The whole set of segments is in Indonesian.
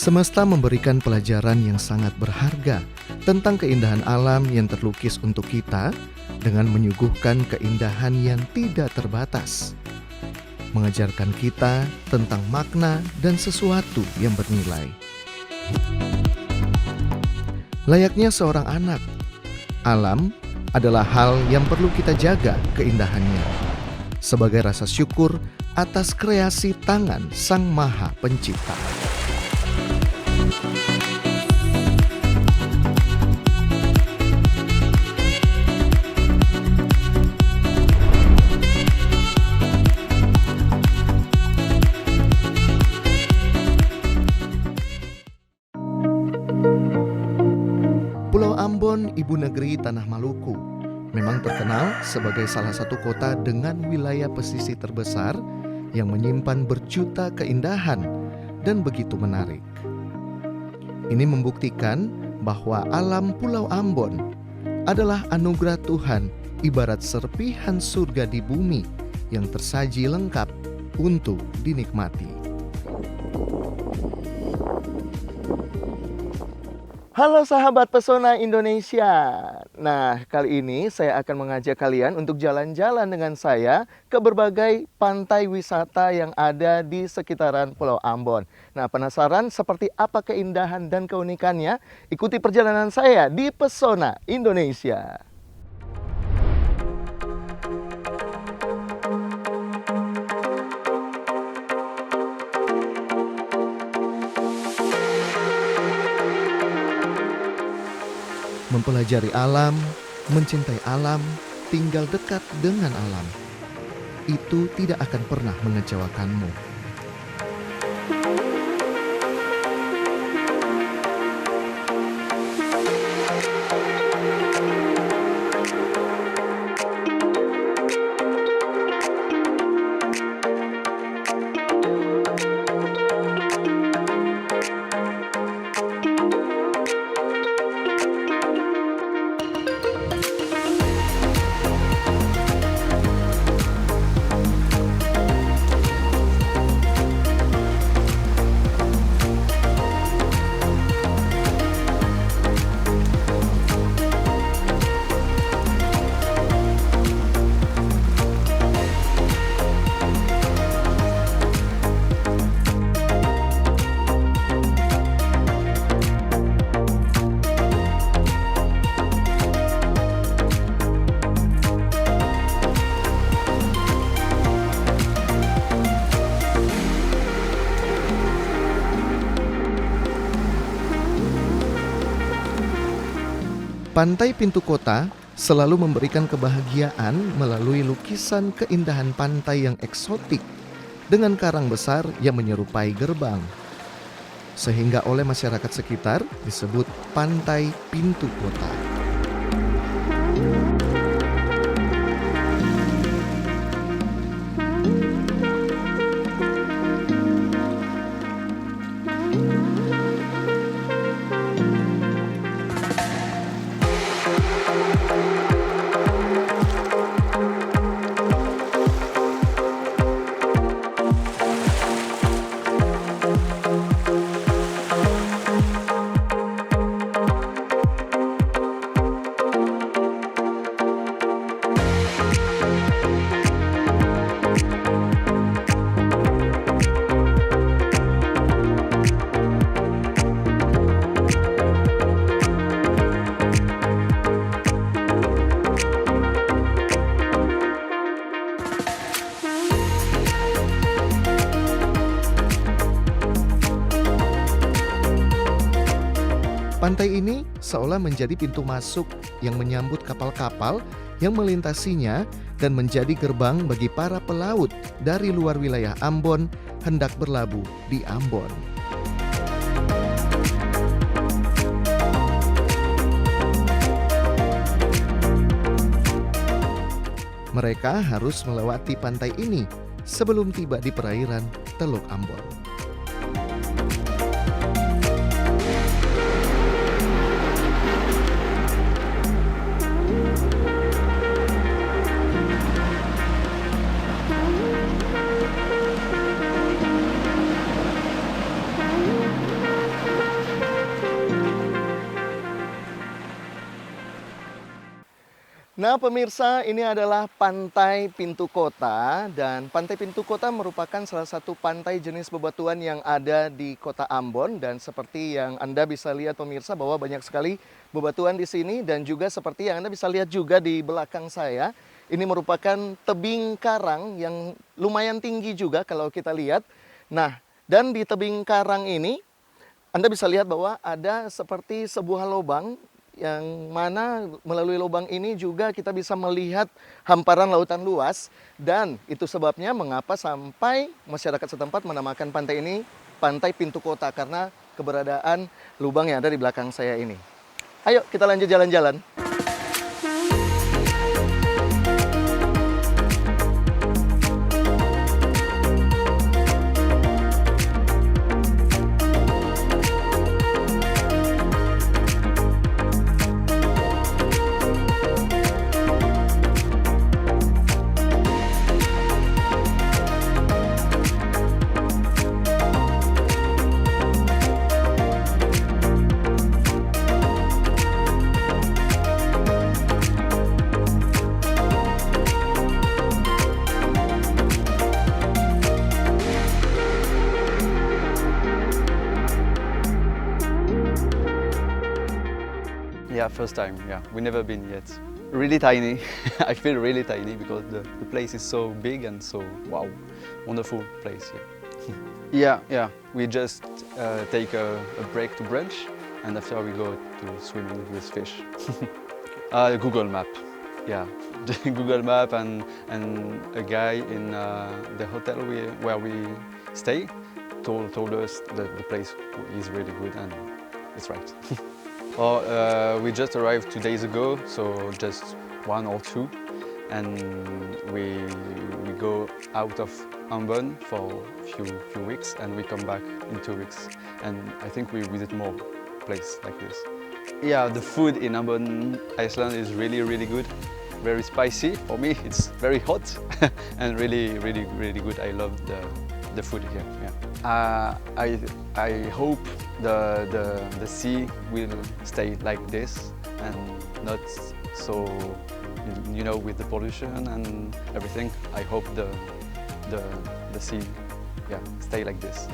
Semesta memberikan pelajaran yang sangat berharga tentang keindahan alam yang terlukis untuk kita dengan menyuguhkan keindahan yang tidak terbatas. Mengajarkan kita tentang makna dan sesuatu yang bernilai. Layaknya seorang anak, alam adalah hal yang perlu kita jaga keindahannya sebagai rasa syukur atas kreasi tangan Sang Maha Pencipta. Pulau Ambon, ibu negeri Tanah Maluku, memang terkenal sebagai salah satu kota dengan wilayah pesisir terbesar yang menyimpan berjuta keindahan dan begitu menarik. Ini membuktikan bahwa alam Pulau Ambon adalah anugerah Tuhan, ibarat serpihan surga di bumi yang tersaji lengkap untuk dinikmati. Halo sahabat pesona Indonesia. Nah, kali ini saya akan mengajak kalian untuk jalan-jalan dengan saya ke berbagai pantai wisata yang ada di sekitaran Pulau Ambon. Nah, penasaran seperti apa keindahan dan keunikannya? Ikuti perjalanan saya di Pesona Indonesia. Mempelajari alam, mencintai alam, tinggal dekat dengan alam. Itu tidak akan pernah mengecewakanmu. Pantai Pintu Kota selalu memberikan kebahagiaan melalui lukisan keindahan pantai yang eksotik dengan karang besar yang menyerupai gerbang. Sehingga oleh masyarakat sekitar disebut Pantai Pintu Kota. Pantai ini seolah menjadi pintu masuk yang menyambut kapal-kapal yang melintasinya dan menjadi gerbang bagi para pelaut dari luar wilayah Ambon hendak berlabuh di Ambon. Mereka harus melewati pantai ini sebelum tiba di perairan Teluk Ambon. Nah, pemirsa, ini adalah Pantai Pintu Kota, dan Pantai Pintu Kota merupakan salah satu pantai jenis bebatuan yang ada di Kota Ambon. Dan seperti yang Anda bisa lihat pemirsa, bahwa banyak sekali bebatuan di sini, dan juga seperti yang Anda bisa lihat juga di belakang saya, ini merupakan tebing karang yang lumayan tinggi juga kalau kita lihat. Nah, dan di tebing karang ini Anda bisa lihat bahwa ada seperti sebuah lubang, yang mana melalui lubang ini juga kita bisa melihat hamparan lautan luas. Dan itu sebabnya mengapa sampai masyarakat setempat menamakan pantai ini Pantai Pintu Kota, karena keberadaan lubang yang ada di belakang saya ini. Ayo kita lanjut jalan-jalan. Yeah, first time. Yeah, we never been yet. Really tiny. I feel really tiny because the place is so big and so wow, wonderful place. Yeah. We just take a break to brunch, and after we go to swimming with fish. Google Map. Yeah, Google Map and a guy in the hotel where we stay told us that the place is really good, and it's right. We just arrived 2 days ago, so just 1 or 2, and we go out of Ambon for a few weeks, and we come back in 2 weeks, and I think we visit more places like this. Yeah, the food in Ambon, Iceland is really good, very spicy. For me, it's very hot and really good. I love the food here. Yeah. I hope the sea will stay like this and not so, with the pollution and everything. I hope the sea, stay like this.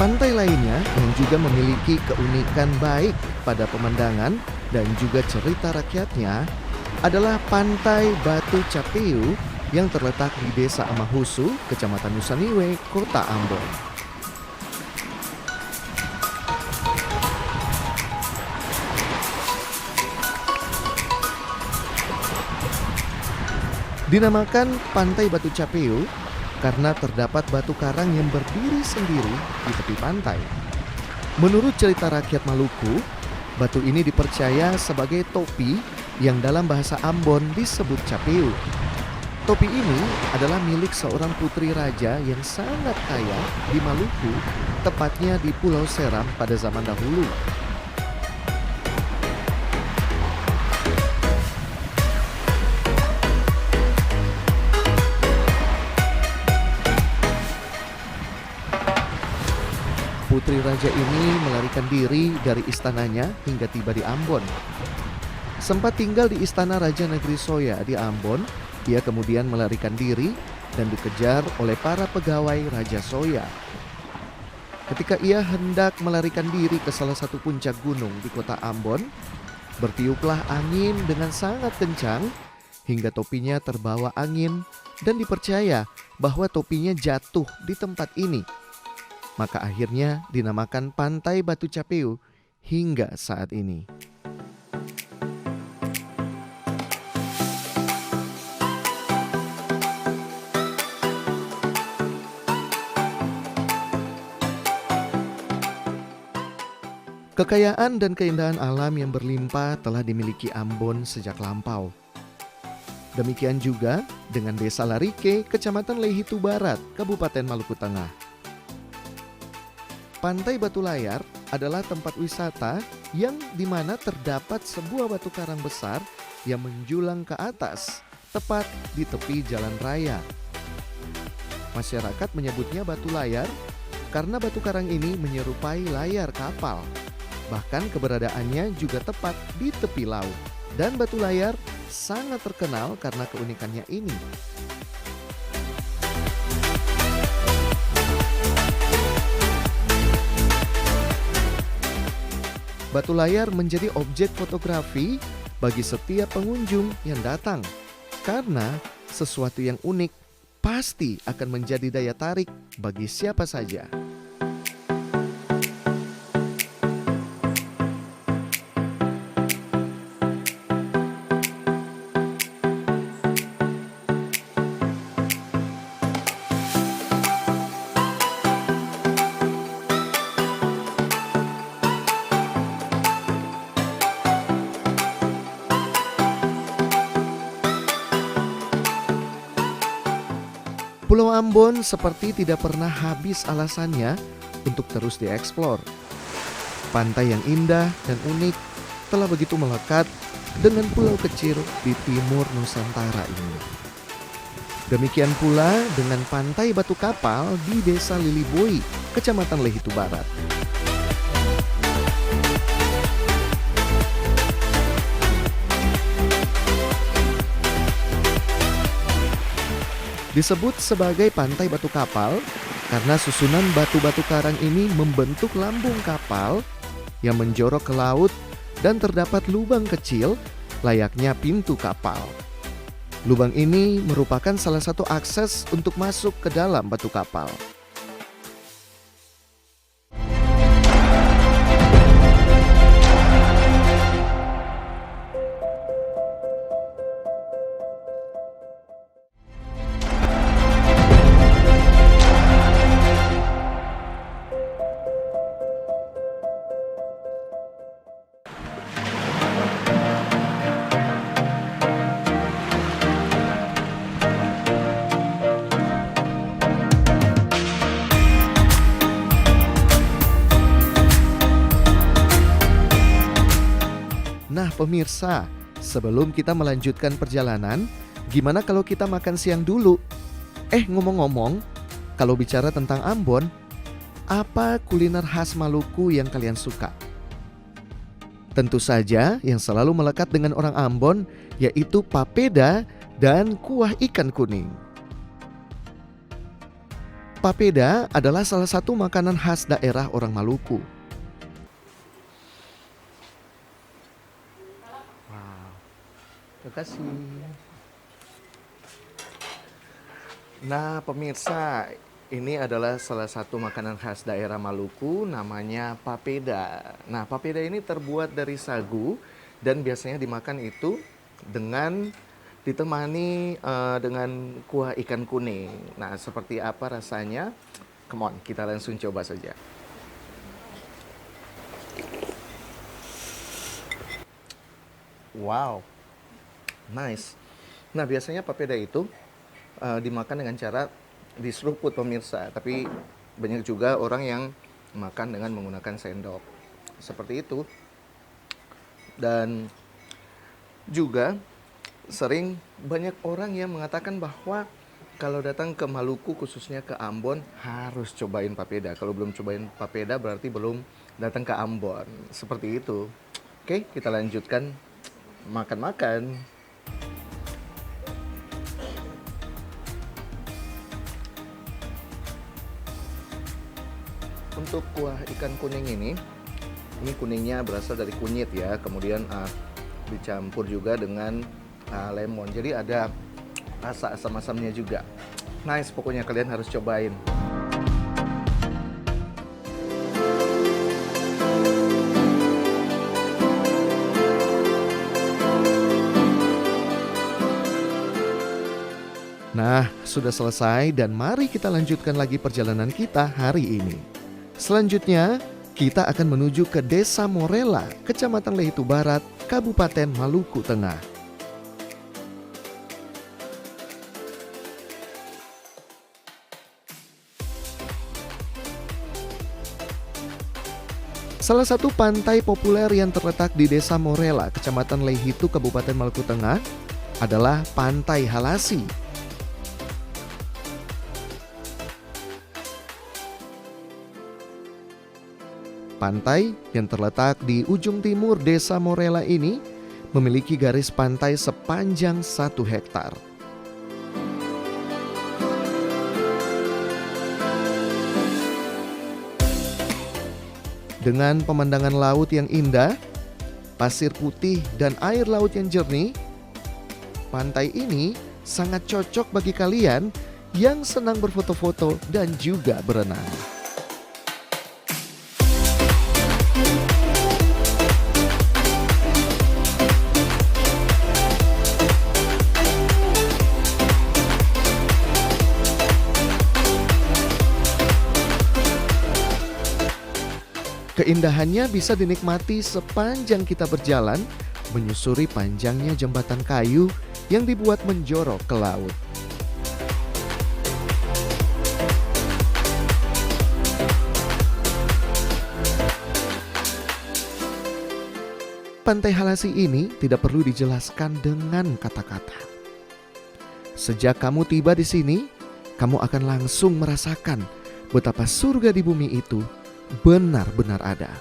Pantai lainnya yang juga memiliki keunikan baik pada pemandangan dan juga cerita rakyatnya adalah Pantai Batu Capiu yang terletak di Desa Amahusu, Kecamatan Nusaniwe, Kota Ambon. Dinamakan Pantai Batu Capiu karena terdapat batu karang yang berdiri sendiri di tepi pantai. Menurut cerita rakyat Maluku, batu ini dipercaya sebagai topi yang dalam bahasa Ambon disebut capiu. Topi ini adalah milik seorang putri raja yang sangat kaya di Maluku, tepatnya di Pulau Seram pada zaman dahulu. Putri raja ini melarikan diri dari istananya hingga tiba di Ambon. Sempat tinggal di istana Raja Negeri Soya di Ambon, ia kemudian melarikan diri dan dikejar oleh para pegawai Raja Soya. Ketika ia hendak melarikan diri ke salah satu puncak gunung di kota Ambon, bertiuplah angin dengan sangat kencang hingga topinya terbawa angin dan dipercaya bahwa topinya jatuh di tempat ini. maka akhirnya dinamakan Pantai Batu Capeu hingga saat ini. Kekayaan dan keindahan alam yang berlimpah telah dimiliki Ambon sejak lampau. Demikian juga dengan Desa Larike, Kecamatan Lehitu Barat, Kabupaten Maluku Tengah. Pantai Batu Layar adalah tempat wisata yang dimana terdapat sebuah batu karang besar yang menjulang ke atas, tepat di tepi jalan raya. Masyarakat menyebutnya Batu Layar karena batu karang ini menyerupai layar kapal. Bahkan keberadaannya juga tepat di tepi laut. Dan Batu Layar sangat terkenal karena keunikannya ini. Batu Layar menjadi objek fotografi bagi setiap pengunjung yang datang. Karena sesuatu yang unik pasti akan menjadi daya tarik bagi siapa saja. Pulau Ambon seperti tidak pernah habis alasannya untuk terus dieksplor. Pantai yang indah dan unik telah begitu melekat dengan pulau kecil di timur Nusantara ini. Demikian pula dengan Pantai Batu Kapal di Desa Liliboi, Kecamatan Lehitu Barat. Disebut sebagai Pantai Batu Kapal karena susunan batu-batu karang ini membentuk lambung kapal yang menjorok ke laut dan terdapat lubang kecil layaknya pintu kapal. Lubang ini merupakan salah satu akses untuk masuk ke dalam batu kapal. Nah pemirsa, sebelum kita melanjutkan perjalanan, gimana kalau kita makan siang dulu? Ngomong-ngomong, kalau bicara tentang Ambon, apa kuliner khas Maluku yang kalian suka? Tentu saja yang selalu melekat dengan orang Ambon yaitu papeda dan kuah ikan kuning. Papeda adalah salah satu makanan khas daerah orang Maluku. Terima kasih. Nah pemirsa, ini adalah salah satu makanan khas daerah Maluku namanya papeda. Nah papeda ini terbuat dari sagu dan biasanya dimakan itu dengan ditemani dengan kuah ikan kuning. Nah seperti apa rasanya? Come on, kita langsung coba saja. Wow. Nice. Nah biasanya papeda itu dimakan dengan cara diseruput pemirsa, tapi banyak juga orang yang makan dengan menggunakan sendok seperti itu. Dan juga sering banyak orang yang mengatakan bahwa kalau datang ke Maluku khususnya ke Ambon harus cobain papeda. Kalau belum cobain papeda berarti belum datang ke Ambon. Seperti itu. Oke, kita lanjutkan makan-makan. Untuk kuah ikan kuning ini kuningnya berasal dari kunyit ya, kemudian dicampur juga dengan lemon, jadi ada rasa asam-asamnya juga. Nice, pokoknya kalian harus cobain. sudah selesai dan mari kita lanjutkan lagi perjalanan kita hari ini. Selanjutnya, kita akan menuju ke Desa Morela, Kecamatan Lehitu Barat, Kabupaten Maluku Tengah. Salah satu pantai populer yang terletak di Desa Morela, Kecamatan Lehitu, Kabupaten Maluku Tengah adalah Pantai Halasi. Pantai yang terletak di ujung timur Desa Morela ini memiliki garis pantai sepanjang 1 hektar. Dengan pemandangan laut yang indah, pasir putih dan air laut yang jernih, pantai ini sangat cocok bagi kalian yang senang berfoto-foto dan juga berenang. Keindahannya bisa dinikmati sepanjang kita berjalan menyusuri panjangnya jembatan kayu yang dibuat menjorok ke laut. Pantai Halasi ini tidak perlu dijelaskan dengan kata-kata. Sejak kamu tiba di sini, kamu akan langsung merasakan betapa surga di bumi itu benar-benar ada.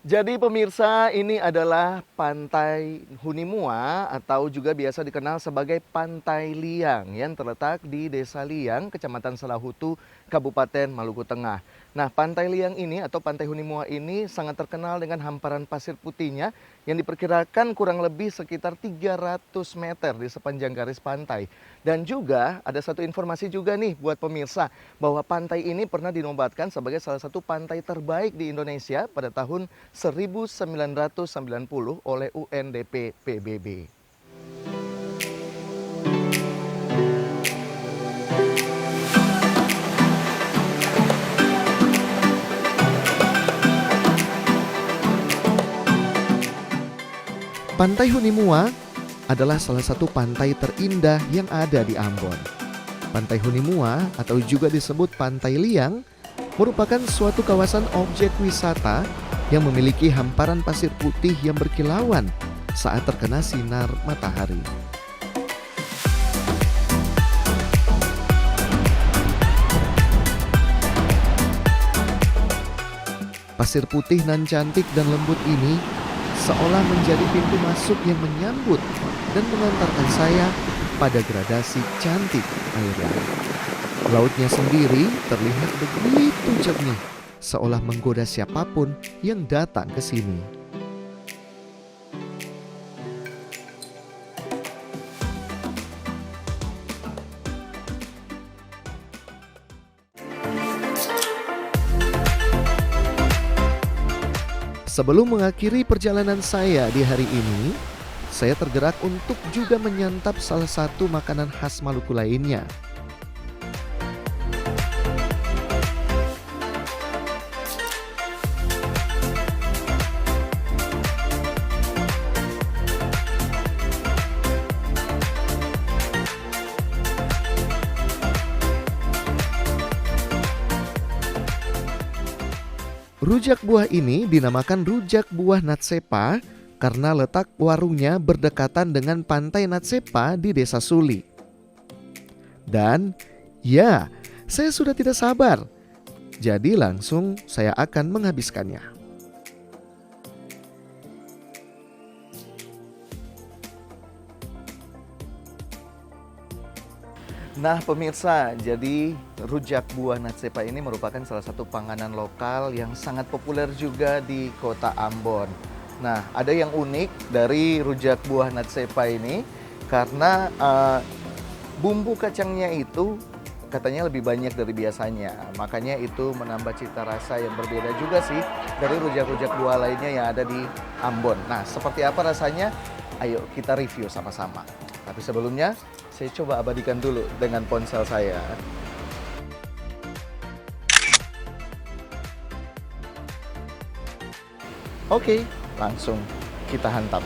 Jadi pemirsa, ini adalah Pantai Hunimua atau juga biasa dikenal sebagai Pantai Liang yang terletak di Desa Liang, Kecamatan Selahutu, Kabupaten Maluku Tengah. Nah, Pantai Liang ini atau Pantai Hunimua ini sangat terkenal dengan hamparan pasir putihnya yang diperkirakan kurang lebih sekitar 300 meter di sepanjang garis pantai. Dan juga ada satu informasi juga nih buat pemirsa bahwa pantai ini pernah dinobatkan sebagai salah satu pantai terbaik di Indonesia pada tahun 1990 oleh UNDP PBB. Pantai Hunimua adalah salah satu pantai terindah yang ada di Ambon. Pantai Hunimua atau juga disebut Pantai Liang merupakan suatu kawasan objek wisata yang memiliki hamparan pasir putih yang berkilauan saat terkena sinar matahari. Pasir putih nan cantik dan lembut ini seolah menjadi pintu masuk yang menyambut dan mengantarkan saya pada gradasi cantik air laut. Lautnya sendiri terlihat begitu jernih, seolah menggoda siapapun yang datang ke sini. Sebelum mengakhiri perjalanan saya di hari ini, saya tergerak untuk juga menyantap salah satu makanan khas Maluku lainnya. Rujak buah ini dinamakan rujak buah Natsepa karena letak warungnya berdekatan dengan pantai Natsepa di Desa Suli. Dan ya, Saya sudah tidak sabar. Jadi langsung saya akan menghabiskannya. Nah pemirsa, jadi rujak buah natsepa ini merupakan salah satu panganan lokal yang sangat populer juga di kota Ambon. Nah ada yang unik dari rujak buah natsepa ini karena bumbu kacangnya itu katanya lebih banyak dari biasanya. Makanya itu menambah cita rasa yang berbeda juga sih dari rujak-rujak buah lainnya yang ada di Ambon. Nah seperti apa rasanya? Ayo kita review sama-sama. Tapi sebelumnya saya coba abadikan dulu dengan ponsel saya. Oke, langsung kita hantam.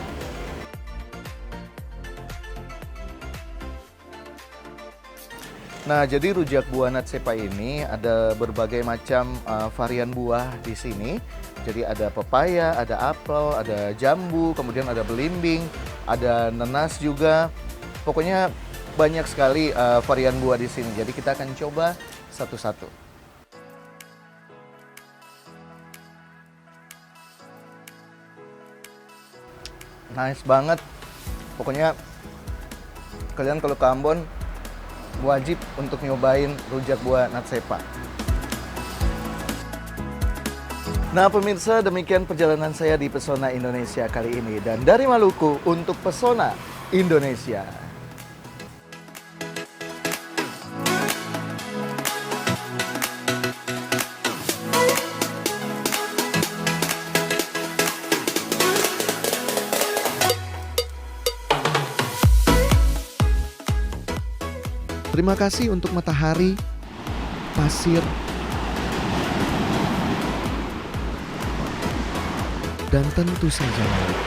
Nah, jadi rujak buah natsepa ini ada berbagai macam varian buah di sini. Jadi ada pepaya, ada apel, ada jambu, kemudian ada belimbing, ada nanas juga. Pokoknya banyak sekali varian buah di sini. Jadi kita akan coba satu-satu. Nice banget. Pokoknya kalian kalau ke Ambon wajib untuk nyobain rujak buah natsepa. Nah pemirsa, demikian perjalanan saya di Pesona Indonesia kali ini. Dan dari Maluku untuk Pesona Indonesia. Terima kasih untuk matahari, pasir, dan tentu saja laut.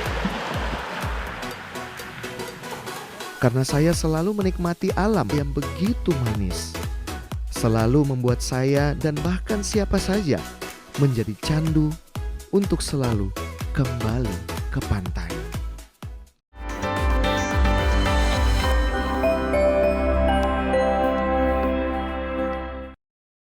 Karena saya selalu menikmati alam yang begitu manis. Selalu membuat saya dan bahkan siapa saja menjadi candu untuk selalu kembali ke pantai.